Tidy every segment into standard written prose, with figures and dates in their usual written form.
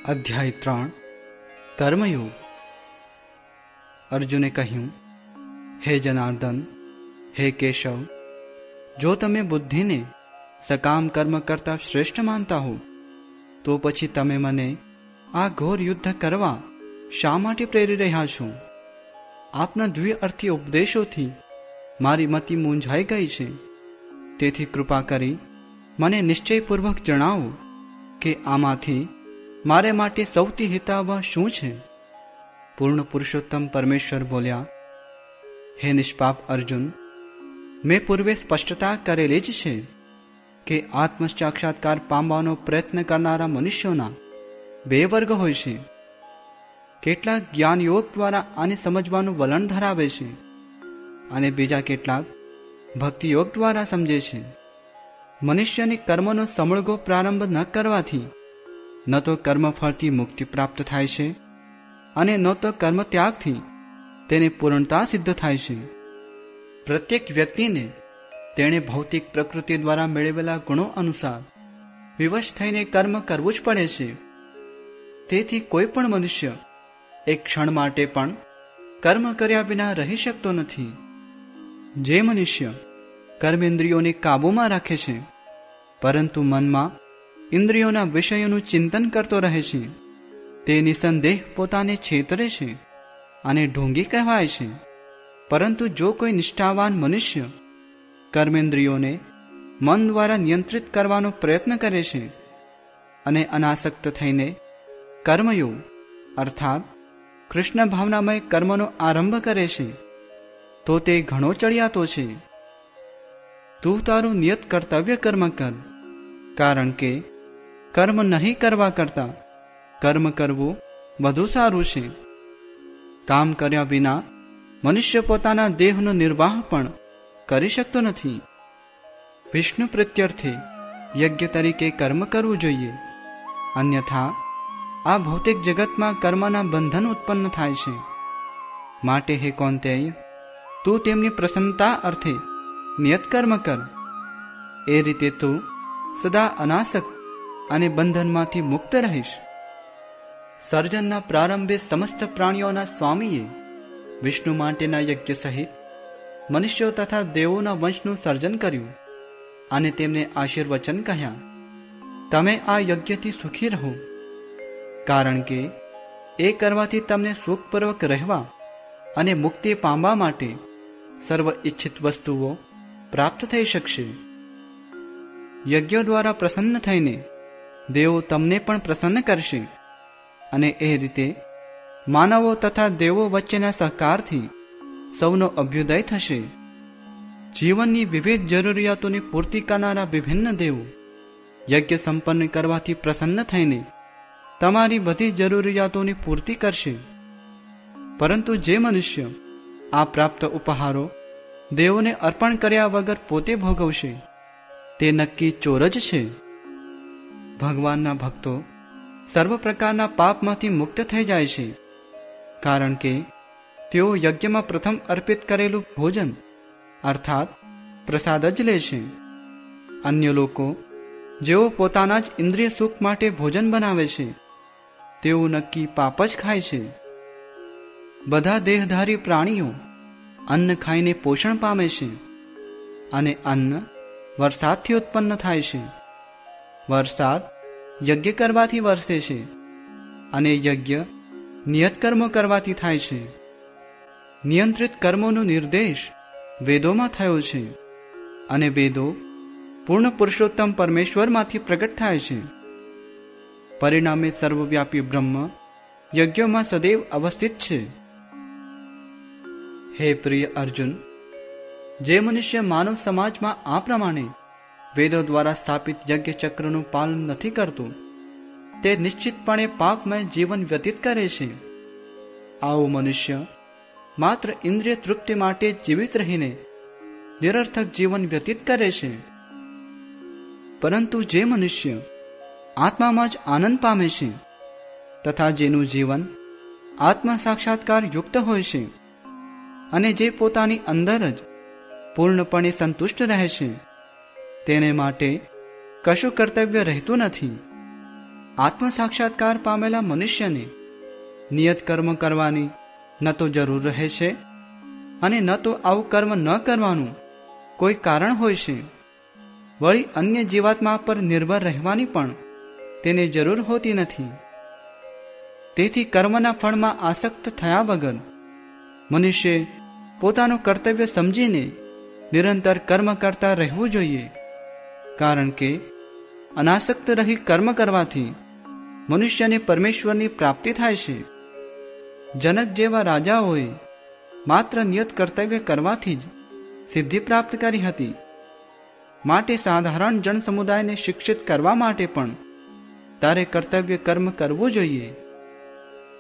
અધ્યાય 3 કર્મયોગ। અર્જુને કહ્યું, હે જનાર્દન, હે કેશવ, જો તમે બુદ્ધિને સકામ કર્મ કરતા શ્રેષ્ઠ માનતા હો તો પછી તમે મને આ ઘોર યુદ્ધ કરવા શા માટે પ્રેરી રહ્યા છો? આપના દ્વિઅર્થી ઉપદેશોથી મારી મતિ મૂંઝાઈ ગઈ છે, તેથી કૃપા કરી મને નિશ્ચયપૂર્વક જણાવો કે આમાંથી મારે માટે સૌથી હિતાવહ શું છે? પૂર્ણ પુરુષોત્તમ પરમેશ્વર બોલ્યા, હે નિષ્પાપ અર્જુન, મેં પૂર્વે સ્પષ્ટતા કરેલી જ છે કે આત્મ સાક્ષાત્કાર પામવાનો પ્રયત્ન કરનારા મનુષ્યોના બે વર્ગ હોય છે। કેટલાક જ્ઞાન યોગ દ્વારા આને સમજવાનું વલણ ધરાવે છે અને બીજા કેટલાક ભક્તિ યોગ દ્વારા સમજે છે। મનુષ્યની કર્મનો સમૂળગો પ્રારંભ ન કરવાથી ન તો કર્મફળથી મુક્તિ પ્રાપ્ત થાય છે અને ન તો કર્મ ત્યાગથી તેને પૂર્ણતા સિદ્ધ થાય છે। પ્રત્યેક વ્યક્તિને તેણે ભૌતિક પ્રકૃતિ દ્વારા મેળવેલા ગુણો અનુસાર વિવશ થઈને કર્મ કરવું જ પડે છે। તેથી કોઈ પણ મનુષ્ય એક ક્ષણ માટે પણ કર્મ કર્યા વિના રહી શકતો નથી। જે મનુષ્ય કર્મેન્દ્રિયોને કાબૂમાં રાખે છે પરંતુ મનમાં ઇન્દ્રિયોના વિષયોનું ચિંતન કરતો રહે છે, તે નિસંદેહ પોતાને છેતરે છે અને ઢોંગી કહેવાય છે। પરંતુ જો કોઈ નિષ્ઠાવાન મનુષ્ય કર્મેન્દ્રિયોને મન દ્વારા નિયંત્રિત કરવાનો પ્રયત્ન કરે છે અને અનાસક્ત થઈને કર્મયોગ અર્થાત કૃષ્ણ ભાવનામય કર્મનો આરંભ કરે છે તો તે ઘણો ચડિયાતો છે। તું તારું નિયત કર્તવ્ય કર્મ કર, કારણ કે કર્મ નહીં કરવા કરતા કર્મ કરવું વધુ સારું છે। કામ કર્યા વિના મનુષ્ય પોતાના દેહનો નિર્વાહ પણ કરી શકતો નથી। વિષ્ણુ પ્રીત્યર્થે યજ્ઞ તરીકે કર્મ કરવું જોઈએ, અન્યથા આ ભૌતિક જગતમાં કર્મના બંધન ઉત્પન્ન થાય છે। માટે હે કૌંતેય, તું તેમની પ્રસન્નતા અર્થે નિયત કર્મ કર। એ રીતે તું સદા અનાસક્ત અને બંધનમાંથી મુક્ત રહીશ। સર્જનના પ્રારંભે સમસ્ત પ્રાણીઓના સ્વામીએ વિષ્ણુ માટેના યજ્ઞ સહિત મનુષ્યો તથા દેવોના વંશનું સર્જન કર્યું અને તેમને આશીર્વચન કહ્યા, તમે આ યજ્ઞથી સુખી રહો, કારણ કે એ કરવાથી તમને સુખપૂર્વક રહેવા અને મુક્તિ પામવા માટે સર્વ ઇચ્છિત વસ્તુઓ પ્રાપ્ત થઈ શકશે। યજ્ઞો દ્વારા પ્રસન્ન થઈને દેવો તમને પણ પ્રસન્ન કરશે અને એ રીતે માનવો તથા દેવો વચ્ચેના સહકારથી સૌનો અભ્યુદય થશે। જીવનની વિવિધ જરૂરિયાતોની પૂર્તિ કરનારા વિભિન્ન દેવો યજ્ઞ સંપન્ન કરવાથી પ્રસન્ન થઈને તમારી બધી જરૂરિયાતોની પૂર્તિ કરશે। પરંતુ જે મનુષ્ય આ પ્રાપ્ત ઉપહારો દેવોને અર્પણ કર્યા વગર પોતે ભોગવશે તે નક્કી ચોર જ છે। ભગવાનના ભક્તો સર્વ પ્રકારના પાપમાંથી મુક્ત થઈ જાય છે, કારણ કે તેઓ યજ્ઞમાં પ્રથમ અર્પિત કરેલું ભોજન અર્થાત પ્રસાદ જ લે છે। અન્ય લોકો જેઓ પોતાના જ ઇન્દ્રિય સુખ માટે ભોજન બનાવે છે તેઓ નક્કી પાપ જ ખાય છે। બધા દેહધારી પ્રાણીઓ અન્ન ખાઈને પોષણ પામે છે અને અન્ન વરસાદથી ઉત્પન્ન થાય છે। વરસાદ યજ્ઞ કરવાથી વરસે છે અને યજ્ઞ નિયત કર્મો કરવાથી થાય છે। નિયંત્રિત કર્મોનો નિર્દેશ વેદોમાં થયો છે અને વેદો પૂર્ણ પુરુષોત્તમ પરમેશ્વરમાંથી પ્રગટ થાય છે। પરિણામે સર્વવ્યાપી બ્રહ્મ યજ્ઞોમાં સદૈવ અવસ્થિત છે। હે પ્રિય અર્જુન, જે મનુષ્ય માનવ સમાજમાં આ પ્રમાણે વેદો દ્વારા સ્થાપિત યજ્ઞ ચક્રનું પાલન નથી કરતું તે નિશ્ચિતપણે પાપમય જીવન વ્યતીત કરે છે। આવો મનુષ્ય માત્ર ઇન્દ્રિય તૃપ્તિ માટે જીવિત રહીને નિરર્થક જીવન વ્યતીત કરે છે। પરંતુ જે મનુષ્ય આત્મામાં જ આનંદ પામે છે તથા જેનું જીવન આત્મા સાક્ષાત્કાર યુક્ત હોય છે અને જે પોતાની અંદર જ પૂર્ણપણે સંતુષ્ટ રહે છે તેને માટે કશું કર્તવ્ય રહેતું નથી। આત્મ સાક્ષાત્કાર પામેલા મનુષ્યને નિયત કર્મ કરવાની ન તો જરૂર રહે છે અને ન તો આવું કર્મ ન કરવાનું કોઈ કારણ હોય છે. વળી અન્ય જીવાત્મા પર નિર્ભર રહેવાની પણ તેને જરૂર હોતી નથી. તેથી કર્મના ફળમાં આસક્ત થયા વગર મનુષ્ય પોતાનું કર્તવ્ય સમજીને નિરંતર કર્મ કરતા રહેવું જોઈએ. કારણ કે અનાસક્ત રહી કર્મ કરવાથી મનુષ્યને પરમેશ્વરની પ્રાપ્તિ થાય છે. જનક જેવા રાજાઓએ માત્ર નિયત કર્તવ્ય કરવાથી જ સિદ્ધિ પ્રાપ્ત કરી હતી. માટે સાધારણ જન સમુદાયને શિક્ષિત કરવા માટે પણ તારે કર્તવ્ય કર્મ કરવું જોઈએ.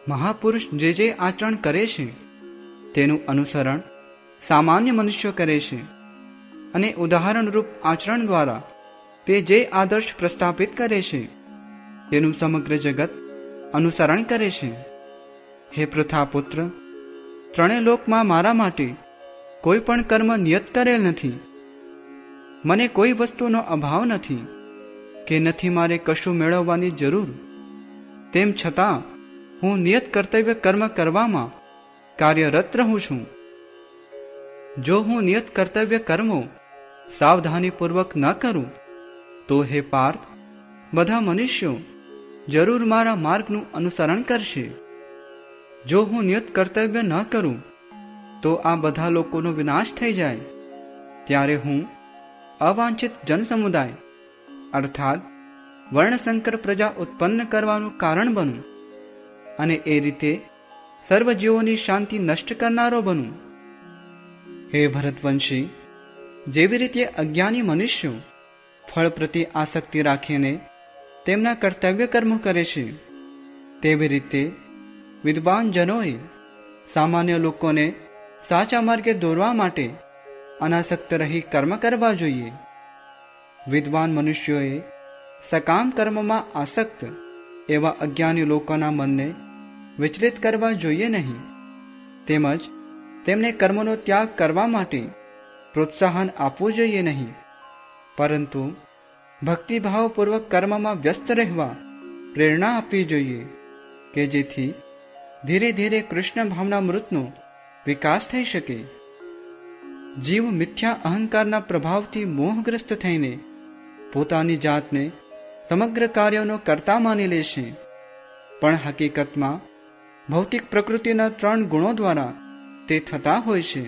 મહાપુરુષ જે આચરણ કરે છે તેનું અનુસરણ સામાન્ય મનુષ્યો કરે છે અને ઉદાહરણરૂપ આચરણ દ્વારા તે જે આદર્શ પ્રસ્થાપિત કરે છે તેનું સમગ્ર જગત અનુસરણ કરે છે. હે પૃથાપુત્ર, ત્રણેય લોકમાં મારા માટે કોઈ પણ કર્મ નિયત કરેલ નથી. મને કોઈ વસ્તુનો અભાવ નથી કે નથી મારે કશું મેળવવાની જરૂર. તેમ છતાં હું નિયત કર્તવ્ય કર્મ કરવામાં કાર્યરત રહું છું. જો હું નિયત કર્તવ્ય કર્મો સાવધાનીપૂર્વક ન કરું તો હે પાર્થ, બધા મનુષ્યો જરૂર મારા માર્ગનું અનુસરણ કરશે. જો હું નિયત કર્તવ્ય ન કરું તો આ બધા લોકોનો વિનાશ થઈ જાય. ત્યારે હું અવાંછિત જનસમુદાય અર્થાત વર્ણશંકર પ્રજા ઉત્પન્ન કરવાનું કારણ બનું અને એ રીતે સર્વ જીવોની શાંતિ નષ્ટ કરનારો બનું. હે ભરતવંશી, જેવી રીતે અજ્ઞાની મનુષ્યો ફળ પ્રત્યે આસક્તિ રાખીને તેમના કર્તવ્ય કર્મો કરે છે, તેવી રીતે વિદ્વાન જનોએ સામાન્ય લોકોને સાચા માર્ગે દોરવા માટે અનાસક્ત રહી કર્મ કરવા જોઈએ. વિદ્વાન મનુષ્યોએ સકામ કર્મમાં આસક્ત એવા અજ્ઞાની લોકોના મનને વિચલિત કરવા જોઈએ નહીં. તેમજ તેમને કર્મનો ત્યાગ કરવા માટે પ્રોત્સાહન આપવું જોઈએ નહીં, પરંતુ ભક્તિભાવપૂર્વક કર્મમાં વ્યસ્ત રહેવા પ્રેરણા આપવી જોઈએ કે જેથી ધીરે ધીરે કૃષ્ણ ભાવનામૃતનો વિકાસ થઈ શકે. જીવ મિથ્યા અહંકારના પ્રભાવથી મોહગ્રસ્ત થઈને પોતાની જાતને સમગ્ર કાર્યોનો કર્તા માની લે છે, પણ હકીકતમાં ભૌતિક પ્રકૃતિના 3 ગુણો દ્વારા તે થતા હોય છે.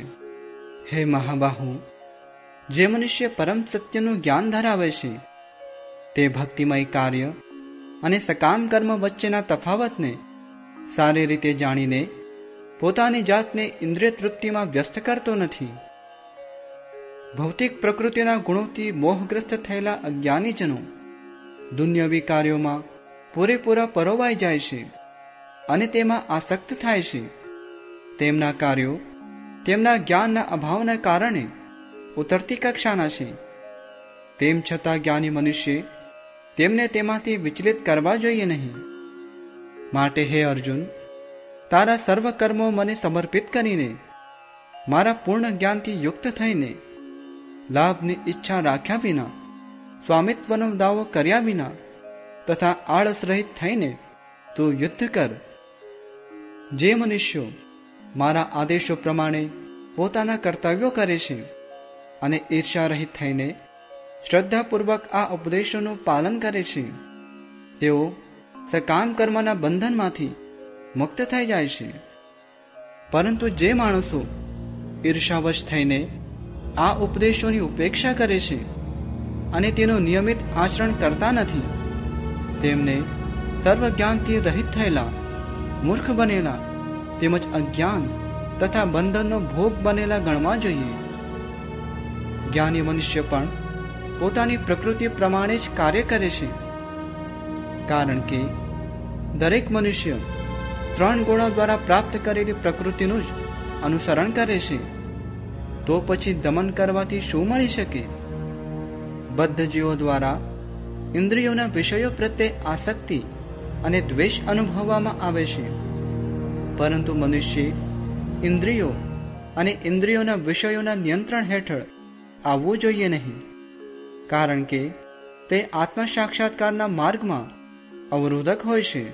હે મહાબાહુ, જે મનુષ્ય પરમ સત્યનું જ્ઞાન ધરાવે છે તે ભક્તિમય કાર્ય અને સકામ કર્મ વચ્ચેના તફાવતને સારી રીતે જાણીને પોતાની જાતને ઇન્દ્રિય તૃપ્તિમાં વ્યસ્ત કરતો નથી. ભૌતિક પ્રકૃતિના ગુણોથી મોહગ્રસ્ત થયેલા અજ્ઞાનીજનો દુન્યવી કાર્યોમાં પૂરેપૂરા પરોવાઈ જાય છે અને તેમાં આસક્ત થાય છે. તેમના કાર્યો તેમના જ્ઞાનના અભાવના કારણે ઉતરતી કક્ષાના છે. તેમ છતાં જ્ઞાની મનુષ્ય તેમને તેમાંથી વિચલિત કરવા જોઈએ નહીં. માટે હે અર્જુન, તારા સર્વ કર્મો મને સમર્પિત કરીને મારા પૂર્ણ જ્ઞાનથી યુક્ત થઈને લાભની ઈચ્છા રાખ્યા વિના, સ્વામિત્વનો દાવો કર્યા વિના તથા આળસ રહિત થઈને તું યુદ્ધ કર. જે મનુષ્યો મારા આદેશો પ્રમાણે પોતાના કર્તવ્યો કરે છે અને ઈર્ષા રહિત થઈને શ્રદ્ધાપૂર્વક આ ઉપદેશોનું પાલન કરે છે, તેઓ સકામ કર્મના બંધનમાંથી મુક્ત થઈ જાય છે. પરંતુ જે માણસો ઈર્ષાવશ થઈને આ ઉપદેશોની ઉપેક્ષા કરે છે અને તેનું નિયમિત આચરણ કરતા નથી, તેમને સર્વ જ્ઞાનથી રહિત થયેલા, મૂર્ખ બનેલા તેમજ અજ્ઞાન તથા બંધનનો ભોગ બનેલા ગણવા જોઈએ. જ્ઞાની મનુષ્ય પણ પોતાની પ્રકૃતિ પ્રમાણે જ કાર્ય કરે છે, કારણ કે દરેક મનુષ્ય 3 ગુણો દ્વારા પ્રાપ્ત કરેલી પ્રકૃતિનું જ અનુસરણ કરે છે. તો પછી દમન કરવાથી શું મળી શકે? બદ્ધ જીવો દ્વારા ઇન્દ્રિયોના વિષયો પ્રત્યે આસક્તિ અને દ્વેષ અનુભવવામાં આવે છે, પરંતુ મનુષ્ય ઇન્દ્રિયો અને ઇન્દ્રિયોના વિષયોના નિયંત્રણ હેઠળ આવવું જોઈએ નહીં, કારણ કે તે આત્મ સાક્ષાત્કારના માર્ગમાં અવરોધક હોય છે.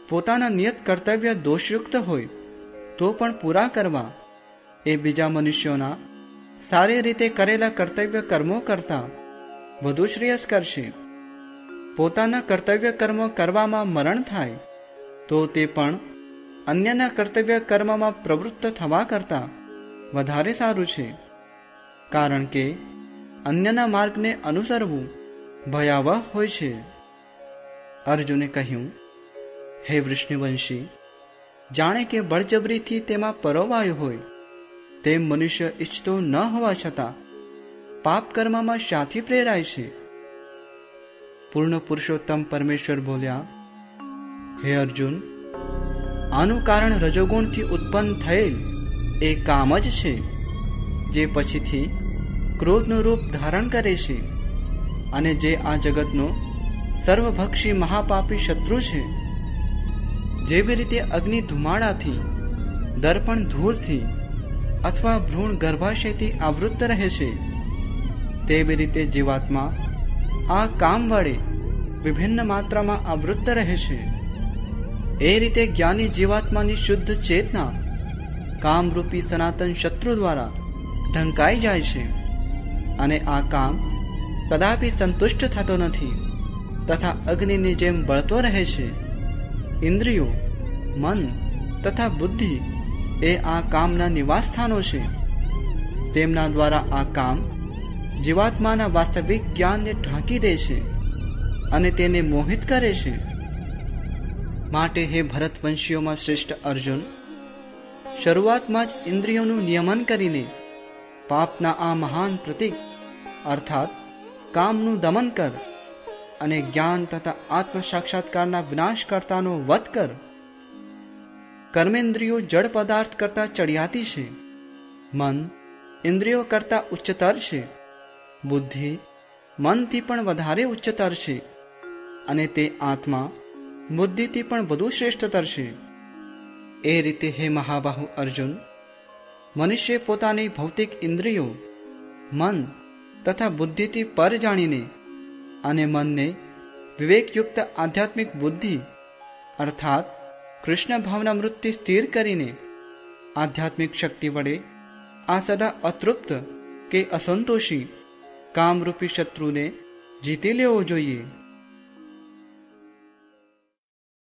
પોતાના નિયત કર્તવ્ય દોષયુક્ત હોય તો પણ પૂરા કરવા એ બીજા મનુષ્યોના સારી રીતે કરેલા કર્તવ્ય કર્મો કરતાં વધુ શ્રેયસ કરશે. પોતાના કર્તવ્ય કર્મો કરવામાં મરણ થાય તો તે પણ અન્યના કર્તવ્ય કર્મમાં પ્રવૃત્ત થવા કરતાં વધારે સારું છે. કારણ કે અન્યના માર્ગને અનુસરવું ભયાવહ હોય છે. અર્જુને કહ્યું, હે વૃષ્ણિવંશી, જાણે કે બળજબરીથી તેમાં પરોવાયો હોય તેમ મનુષ્ય ઈચ્છતો ન હોવા છતાં પાપ કર્મમાં શાથી પ્રેરાય છે? પૂર્ણ પુરુષોત્તમ પરમેશ્વર બોલ્યા, હે અર્જુન, આનું કારણ રજોગુણથી ઉત્પન્ન થયેલ એ કામ જ છે, જે પછીથી ક્રોધનું રૂપ ધારણ કરે છે અને જે આ જગતનો સર્વભક્ષી મહાપાપી શત્રુ છે. જેવી રીતે અગ્નિ ધુમાડાથી, દર્પણ ધૂળથી અથવા ભ્રૂણ ગર્ભાશયથી આવૃત્ત રહે છે, તેવી રીતે જીવાત્મા આ કામ વડે વિભિન્ન માત્રામાં આવૃત્ત રહે છે. એ રીતે જ્ઞાની જીવાત્માની શુદ્ધ ચેતના કામરૂપી સનાતન શત્રુ દ્વારા ઢંકાઈ જાય છે અને આ કામ કદાપી સંતુષ્ટ થતો નથી તથા અગ્નિની જેમ બળતો રહે છે. ઇન્દ્રિયો, મન તથા બુદ્ધિ એ આ કામના નિવાસ સ્થાનો છે. તેમના દ્વારા આ કામ જીવાત્માના વાસ્તવિક જ્ઞાનને ઢાંકી દે છે અને તેને મોહિત કરે છે. માટે હે ભરતવંશીઓમાં શ્રેષ્ઠ અર્જુન, શરૂઆતમાં જ ઇન્દ્રિયોનું નિયમન કરીને પાપના આ મહાન પ્રતીક અર્થાત કામનું દમન કર અને જ્ઞાન તથા આત્મ સાક્ષાત્કારના વિનાશકર્તાનો વધ કર. કર્મેન્દ્રિયો જડ પદાર્થ કરતાં ચડિયાતી છે, મન ઇન્દ્રિયો કરતાં ઉચ્ચતર છે, બુદ્ધિ મનથી પણ વધારે ઉચ્ચતર છે અને તે આત્મા બુદ્ધિથી પણ વધુ શ્રેષ્ઠતર છે. એ રીતે હે મહાબાહુ અર્જુન, મનુષ્ય પોતાની ભૌતિક ઇન્દ્રિયો, મન તથા બુદ્ધિથી પર જાણીને અને મનને વિવેકયુક્ત આધ્યાત્મિક બુદ્ધિ અર્થાત કૃષ્ણ ભાવનામૃતથી સ્થિર કરીને આધ્યાત્મિક શક્તિ વડે આ સદા અતૃપ્ત કે અસંતોષી કામરૂપી શત્રુને જીતી લેવો જોઈએ.